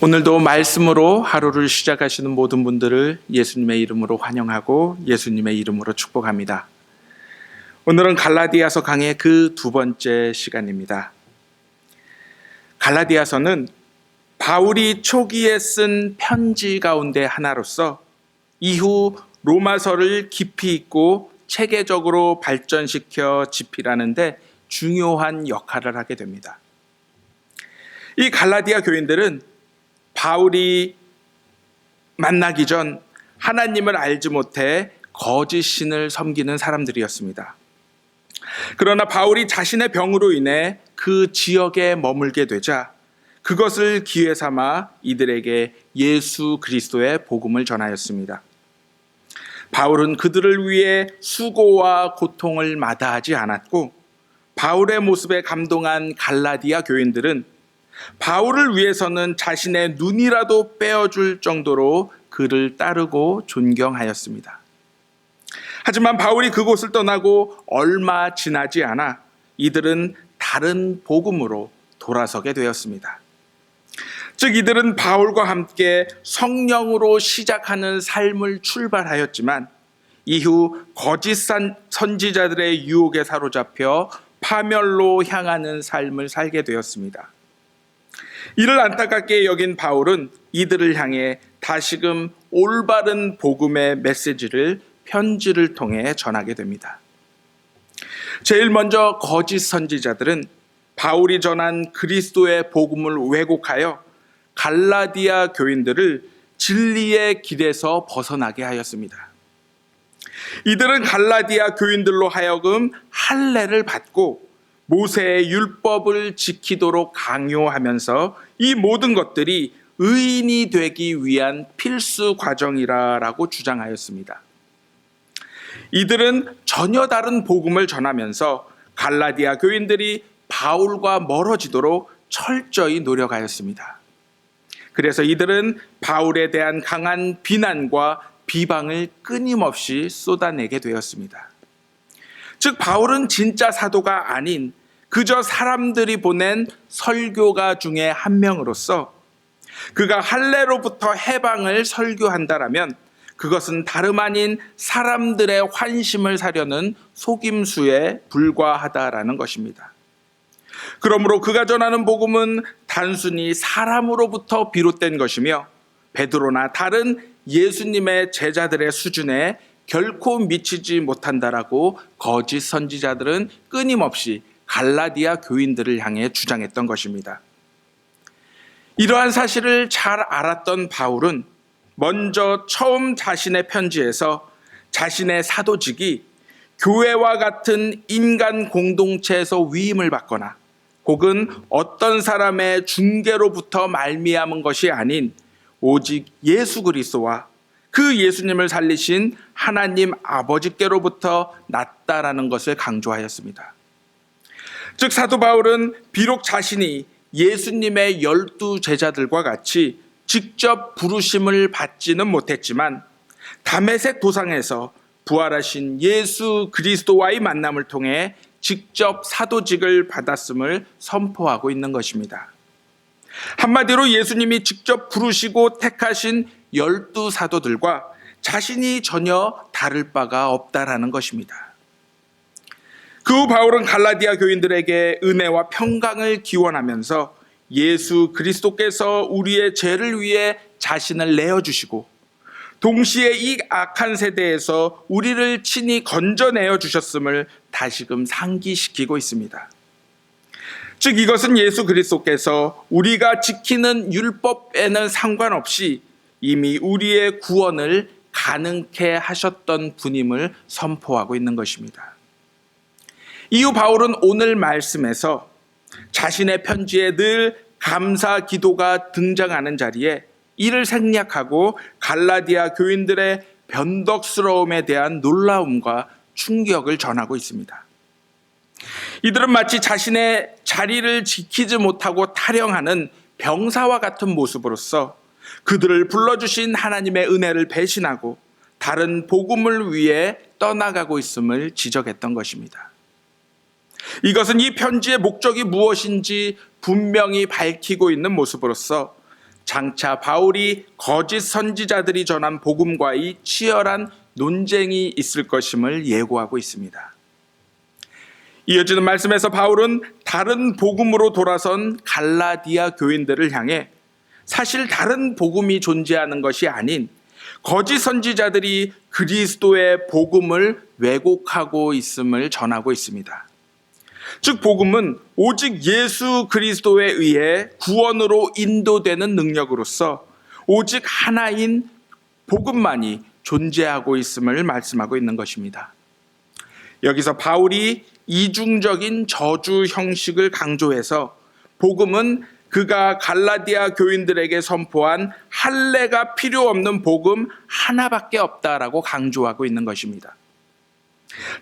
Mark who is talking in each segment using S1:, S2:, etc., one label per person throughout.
S1: 오늘도 말씀으로 하루를 시작하시는 모든 분들을 예수님의 이름으로 환영하고 예수님의 이름으로 축복합니다. 오늘은 갈라디아서 강의 그 두 번째 시간입니다. 갈라디아서는 바울이 초기에 쓴 편지 가운데 하나로서 이후 로마서를 깊이 있고 체계적으로 발전시켜 집필하는데 중요한 역할을 하게 됩니다. 이 갈라디아 교인들은 바울이 만나기 전 하나님을 알지 못해 거짓 신을 섬기는 사람들이었습니다. 그러나 바울이 자신의 병으로 인해 그 지역에 머물게 되자 그것을 기회 삼아 이들에게 예수 그리스도의 복음을 전하였습니다. 바울은 그들을 위해 수고와 고통을 마다하지 않았고, 바울의 모습에 감동한 갈라디아 교인들은 바울을 위해서는 자신의 눈이라도 빼어줄 정도로 그를 따르고 존경하였습니다. 하지만 바울이 그곳을 떠나고 얼마 지나지 않아 이들은 다른 복음으로 돌아서게 되었습니다. 즉 이들은 바울과 함께 성령으로 시작하는 삶을 출발하였지만 이후 거짓 선지자들의 유혹에 사로잡혀 파멸로 향하는 삶을 살게 되었습니다. 이를 안타깝게 여긴 바울은 이들을 향해 다시금 올바른 복음의 메시지를 편지를 통해 전하게 됩니다. 제일 먼저 거짓 선지자들은 바울이 전한 그리스도의 복음을 왜곡하여 갈라디아 교인들을 진리의 길에서 벗어나게 하였습니다. 이들은 갈라디아 교인들로 하여금 할례를 받고 모세의 율법을 지키도록 강요하면서 이 모든 것들이 의인이 되기 위한 필수 과정이라고 주장하였습니다. 이들은 전혀 다른 복음을 전하면서 갈라디아 교인들이 바울과 멀어지도록 철저히 노력하였습니다. 그래서 이들은 바울에 대한 강한 비난과 비방을 끊임없이 쏟아내게 되었습니다. 즉 바울은 진짜 사도가 아닌 그저 사람들이 보낸 설교가 중에 한 명으로서 그가 할례로부터 해방을 설교한다라면 그것은 다름 아닌 사람들의 환심을 사려는 속임수에 불과하다라는 것입니다. 그러므로 그가 전하는 복음은 단순히 사람으로부터 비롯된 것이며 베드로나 다른 예수님의 제자들의 수준에 결코 미치지 못한다라고 거짓 선지자들은 끊임없이 갈라디아 교인들을 향해 주장했던 것입니다. 이러한 사실을 잘 알았던 바울은 먼저 처음 자신의 편지에서 자신의 사도직이 교회와 같은 인간 공동체에서 위임을 받거나 혹은 어떤 사람의 중개로부터 말미암은 것이 아닌 오직 예수 그리스도와 그 예수님을 살리신 하나님 아버지께로부터 났다라는 것을 강조하였습니다. 즉 사도 바울은 비록 자신이 예수님의 12 제자들과 같이 직접 부르심을 받지는 못했지만 다메섹 도상에서 부활하신 예수 그리스도와의 만남을 통해 직접 사도직을 받았음을 선포하고 있는 것입니다. 한마디로 예수님이 직접 부르시고 택하신 12 사도들과 자신이 전혀 다를 바가 없다라는 것입니다. 그 후 바울은 갈라디아 교인들에게 은혜와 평강을 기원하면서 예수 그리스도께서 우리의 죄를 위해 자신을 내어주시고 동시에 이 악한 세대에서 우리를 친히 건져내어 주셨음을 다시금 상기시키고 있습니다. 즉 이것은 예수 그리스도께서 우리가 지키는 율법에는 상관없이 이미 우리의 구원을 가능케 하셨던 분임을 선포하고 있는 것입니다. 이후 바울은 오늘 말씀에서 자신의 편지에 늘 감사 기도가 등장하는 자리에 이를 생략하고 갈라디아 교인들의 변덕스러움에 대한 놀라움과 충격을 전하고 있습니다. 이들은 마치 자신의 자리를 지키지 못하고 타령하는 병사와 같은 모습으로서 그들을 불러주신 하나님의 은혜를 배신하고 다른 복음을 위해 떠나가고 있음을 지적했던 것입니다. 이것은 이 편지의 목적이 무엇인지 분명히 밝히고 있는 모습으로서 장차 바울이 거짓 선지자들이 전한 복음과의 치열한 논쟁이 있을 것임을 예고하고 있습니다. 이어지는 말씀에서 바울은 다른 복음으로 돌아선 갈라디아 교인들을 향해 사실 다른 복음이 존재하는 것이 아닌 거짓 선지자들이 그리스도의 복음을 왜곡하고 있음을 전하고 있습니다. 즉 복음은 오직 예수 그리스도에 의해 구원으로 인도되는 능력으로서 오직 하나인 복음만이 존재하고 있음을 말씀하고 있는 것입니다. 여기서 바울이 이중적인 저주 형식을 강조해서 복음은 그가 갈라디아 교인들에게 선포한 할례가 필요 없는 복음 하나밖에 없다라고 강조하고 있는 것입니다.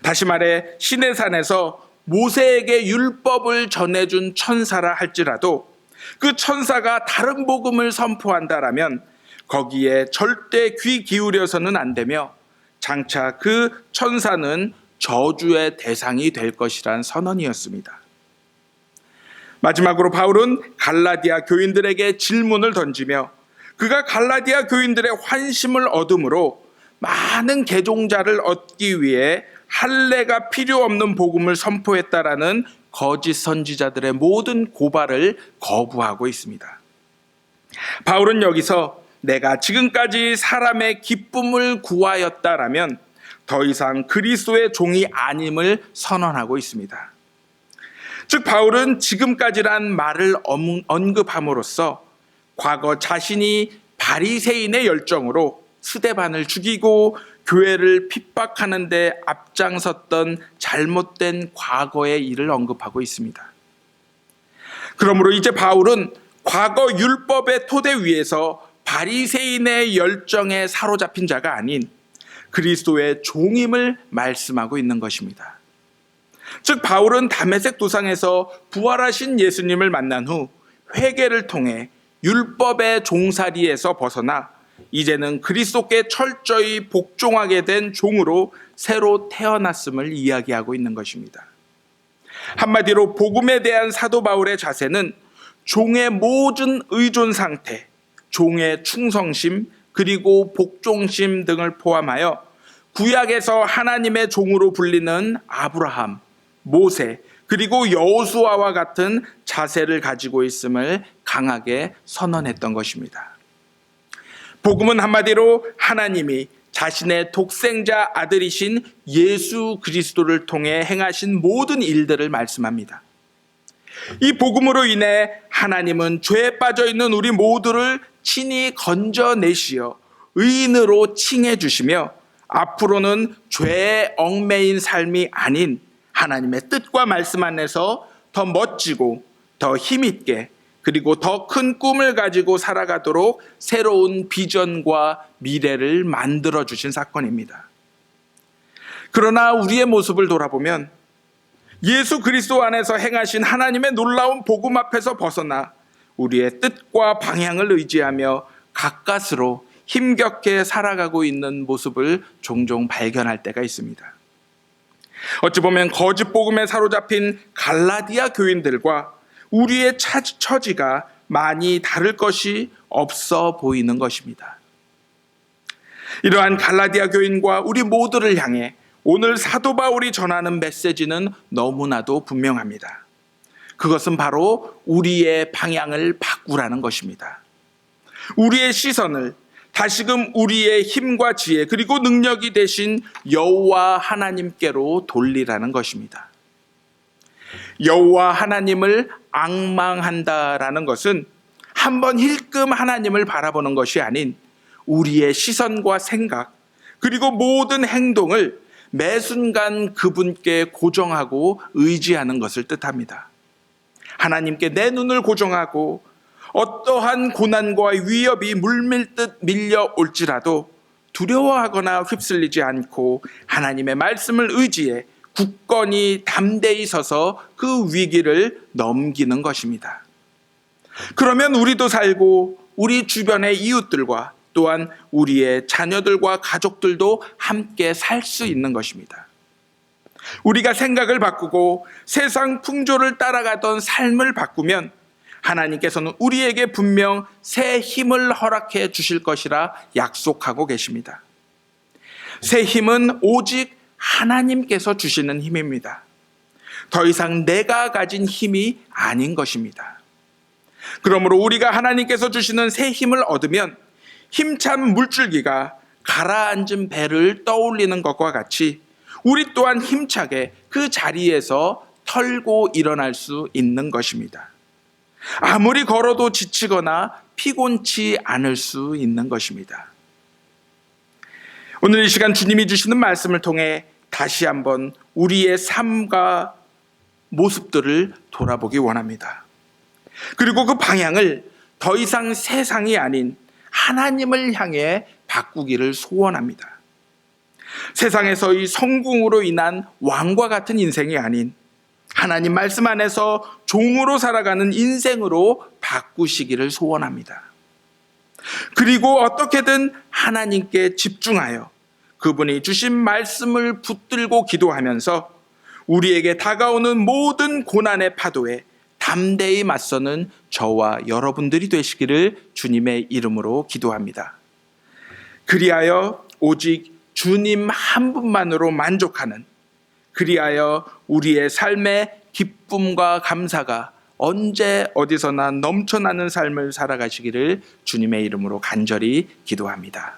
S1: 다시 말해 시내산에서 모세에게 율법을 전해준 천사라 할지라도 그 천사가 다른 복음을 선포한다라면 거기에 절대 귀 기울여서는 안 되며 장차 그 천사는 저주의 대상이 될 것이란 선언이었습니다. 마지막으로 바울은 갈라디아 교인들에게 질문을 던지며 그가 갈라디아 교인들의 환심을 얻음으로 많은 개종자를 얻기 위해 할례가 필요 없는 복음을 선포했다라는 거짓 선지자들의 모든 고발을 거부하고 있습니다. 바울은 여기서 내가 지금까지 사람의 기쁨을 구하였다라면 더 이상 그리스도의 종이 아님을 선언하고 있습니다. 즉 바울은 지금까지란 말을 언급함으로써 과거 자신이 바리새인의 열정으로 스데반을 죽이고 교회를 핍박하는 데 앞장섰던 잘못된 과거의 일을 언급하고 있습니다. 그러므로 이제 바울은 과거 율법의 토대 위에서 바리새인의 열정에 사로잡힌 자가 아닌 그리스도의 종임을 말씀하고 있는 것입니다. 즉 바울은 다메섹 도상에서 부활하신 예수님을 만난 후 회개를 통해 율법의 종살이에서 벗어나 이제는 그리스도께 철저히 복종하게 된 종으로 새로 태어났음을 이야기하고 있는 것입니다. 한마디로 복음에 대한 사도 바울의 자세는 종의 모든 의존 상태, 종의 충성심, 그리고 복종심 등을 포함하여 구약에서 하나님의 종으로 불리는 아브라함, 모세, 그리고 여호수아와 같은 자세를 가지고 있음을 강하게 선언했던 것입니다. 복음은 한마디로 하나님이 자신의 독생자 아들이신 예수 그리스도를 통해 행하신 모든 일들을 말씀합니다. 이 복음으로 인해 하나님은 죄에 빠져 있는 우리 모두를 친히 건져내시어 의인으로 칭해 주시며 앞으로는 죄에 얽매인 삶이 아닌 하나님의 뜻과 말씀 안에서 더 멋지고 더 힘있게 그리고 더 큰 꿈을 가지고 살아가도록 새로운 비전과 미래를 만들어 주신 사건입니다. 그러나 우리의 모습을 돌아보면 예수 그리스도 안에서 행하신 하나님의 놀라운 복음 앞에서 벗어나 우리의 뜻과 방향을 의지하며 가까스로 힘겹게 살아가고 있는 모습을 종종 발견할 때가 있습니다. 어찌 보면 거짓 복음에 사로잡힌 갈라디아 교인들과 우리의 처지가 많이 다를 것이 없어 보이는 것입니다. 이러한 갈라디아 교인과 우리 모두를 향해 오늘 사도 바울이 전하는 메시지는 너무나도 분명합니다. 그것은 바로 우리의 방향을 바꾸라는 것입니다. 우리의 시선을 다시금 우리의 힘과 지혜 그리고 능력이 되신 여호와 하나님께로 돌리라는 것입니다. 여호와 하나님을 앙망한다라는 것은 한번 힐끔 하나님을 바라보는 것이 아닌 우리의 시선과 생각 그리고 모든 행동을 매 순간 그분께 고정하고 의지하는 것을 뜻합니다. 하나님께 내 눈을 고정하고 어떠한 고난과 위협이 물밀듯 밀려올지라도 두려워하거나 휩쓸리지 않고 하나님의 말씀을 의지해 굳건히 담대히 서서 그 위기를 넘기는 것입니다. 그러면 우리도 살고 우리 주변의 이웃들과 또한 우리의 자녀들과 가족들도 함께 살 수 있는 것입니다. 우리가 생각을 바꾸고 세상 풍조를 따라가던 삶을 바꾸면 하나님께서는 우리에게 분명 새 힘을 허락해 주실 것이라 약속하고 계십니다. 새 힘은 오직 하나님께서 주시는 힘입니다. 더 이상 내가 가진 힘이 아닌 것입니다. 그러므로 우리가 하나님께서 주시는 새 힘을 얻으면 힘찬 물줄기가 가라앉은 배를 떠올리는 것과 같이 우리 또한 힘차게 그 자리에서 털고 일어날 수 있는 것입니다. 아무리 걸어도 지치거나 피곤치 않을 수 있는 것입니다. 오늘 이 시간 주님이 주시는 말씀을 통해 다시 한번 우리의 삶과 모습들을 돌아보기 원합니다. 그리고 그 방향을 더 이상 세상이 아닌 하나님을 향해 바꾸기를 소원합니다. 세상에서의 성공으로 인한 왕과 같은 인생이 아닌 하나님 말씀 안에서 종으로 살아가는 인생으로 바꾸시기를 소원합니다. 그리고 어떻게든 하나님께 집중하여 그분이 주신 말씀을 붙들고 기도하면서 우리에게 다가오는 모든 고난의 파도에 담대히 맞서는 저와 여러분들이 되시기를 주님의 이름으로 기도합니다. 그리하여 오직 주님 한 분만으로 만족하는, 그리하여 우리의 삶의 기쁨과 감사가 언제 어디서나 넘쳐나는 삶을 살아가시기를 주님의 이름으로 간절히 기도합니다.